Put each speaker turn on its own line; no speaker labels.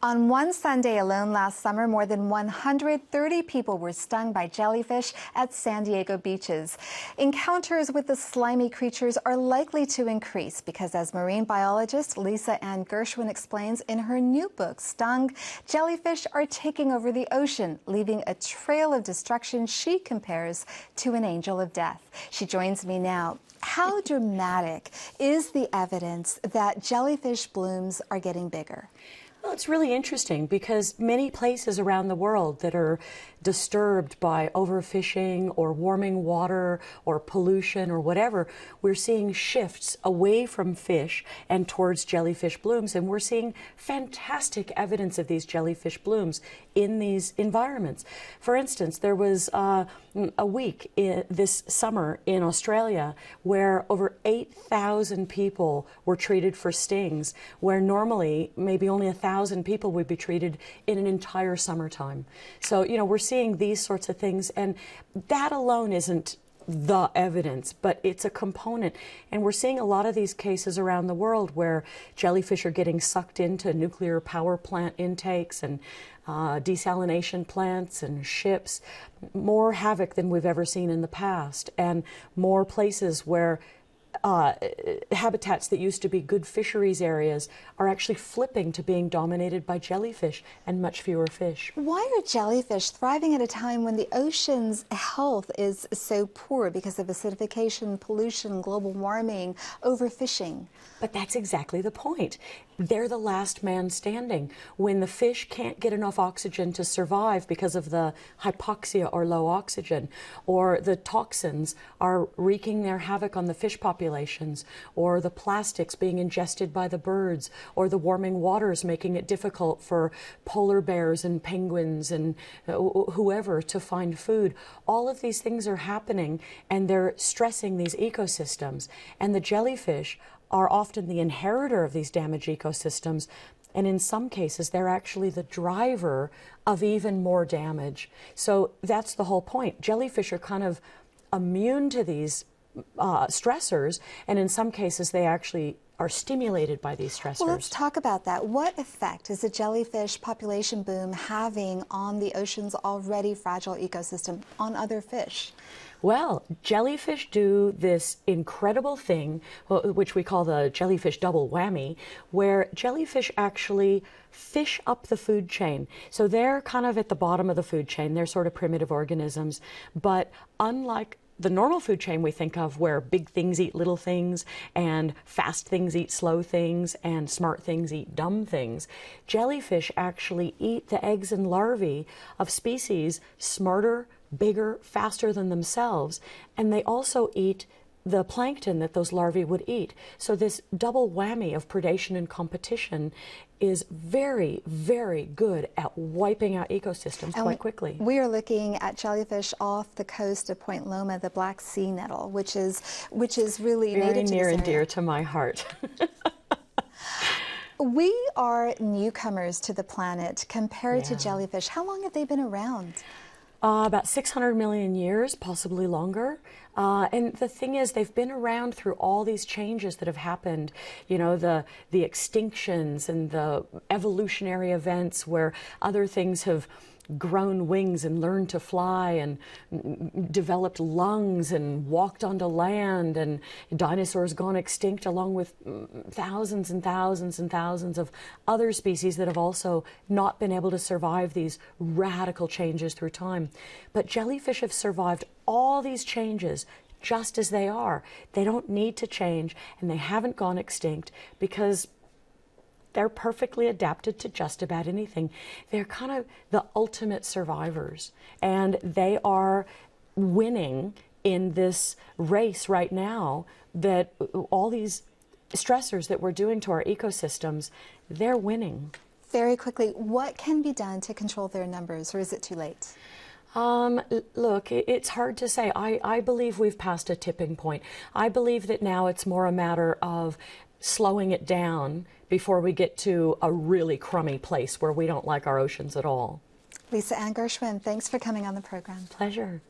On one Sunday alone last summer, more than 130 people were stung by jellyfish at San Diego beaches. Encounters with the slimy creatures are likely to increase because, as marine biologist Lisa Ann Gershwin explains in her new book, Stung, jellyfish are taking over the ocean, leaving a trail of destruction she compares to an angel of death. She joins me now. How dramatic is the evidence that jellyfish blooms are getting bigger?
Well, it's really interesting because many places around the world that are disturbed by overfishing or warming water or pollution or whatever, we're seeing shifts away from fish and towards jellyfish blooms, and we're seeing fantastic evidence of these jellyfish blooms in these environments. For instance, there was a week this summer in Australia where over 8,000 people were treated for stings, where normally maybe only 1,000 people would be treated in an entire summertime. So, you know, we're seeing these sorts of things, and that alone isn't the evidence, but it's a component. And we're seeing a lot of these cases around the world where jellyfish are getting sucked into nuclear power plant intakes and desalination plants and ships. More havoc than we've ever seen in the past, and more places where habitats that used to be good fisheries areas are actually flipping to being dominated by jellyfish and much fewer fish.
Why are jellyfish thriving at a time when the ocean's health is so poor because of acidification, pollution, global warming, overfishing?
But that's exactly the point. They're the last man standing. When the fish can't get enough oxygen to survive because of the hypoxia or low oxygen, or the toxins are wreaking their havoc on the fish populations, or the plastics being ingested by the birds, or the warming waters making it difficult for polar bears and penguins and whoever to find food. All of these things are happening, and they're stressing these ecosystems. And the jellyfish are often the inheritor of these damaged ecosystems, and in some cases they're actually the driver of even more damage. So that's the whole point. Jellyfish are kind of immune to these stressors, and in some cases they actually are stimulated by these stressors.
Well, let's talk about that. What effect is the jellyfish population boom having on the ocean's already fragile ecosystem, on other fish?
Well, jellyfish do this incredible thing, which we call the jellyfish double whammy, where jellyfish actually fish up the food chain. So they're kind of at the bottom of the food chain. They're sort of primitive organisms, but unlike the normal food chain we think of, where big things eat little things, and fast things eat slow things, and smart things eat dumb things, jellyfish actually eat the eggs and larvae of species smarter, bigger, faster than themselves, and they also eat the plankton that those larvae would eat. So this double whammy of predation and competition is very, very good at wiping out ecosystems quite quickly.
We are looking at jellyfish off the coast of Point Loma, the Black Sea nettle, which is really
very
native to
near
this
and
area.
dear to my heart.
We are newcomers to the planet compared to jellyfish. How long have they been around?
About 600 million years, possibly longer. And the thing is, they've been around through all these changes that have happened. You know, the extinctions and the evolutionary events where other things have grown wings and learned to fly and developed lungs and walked onto land, and dinosaurs gone extinct along with thousands and thousands and thousands of other species that have also not been able to survive these radical changes through time. But jellyfish have survived all these changes just as they are. They don't need to change, and they haven't gone extinct because they're perfectly adapted to just about anything. They're kind of the ultimate survivors, and they are winning in this race right now that all these stressors that we're doing to our ecosystems, they're winning.
Very quickly, what can be done to control their numbers, or is it too late?
Look, it's hard to say. I believe we've passed a tipping point. I believe that now it's more a matter of slowing it down before we get to a really crummy place where we don't like our oceans at all.
Lisa Ann Gershwin, thanks for coming on the program.
Pleasure.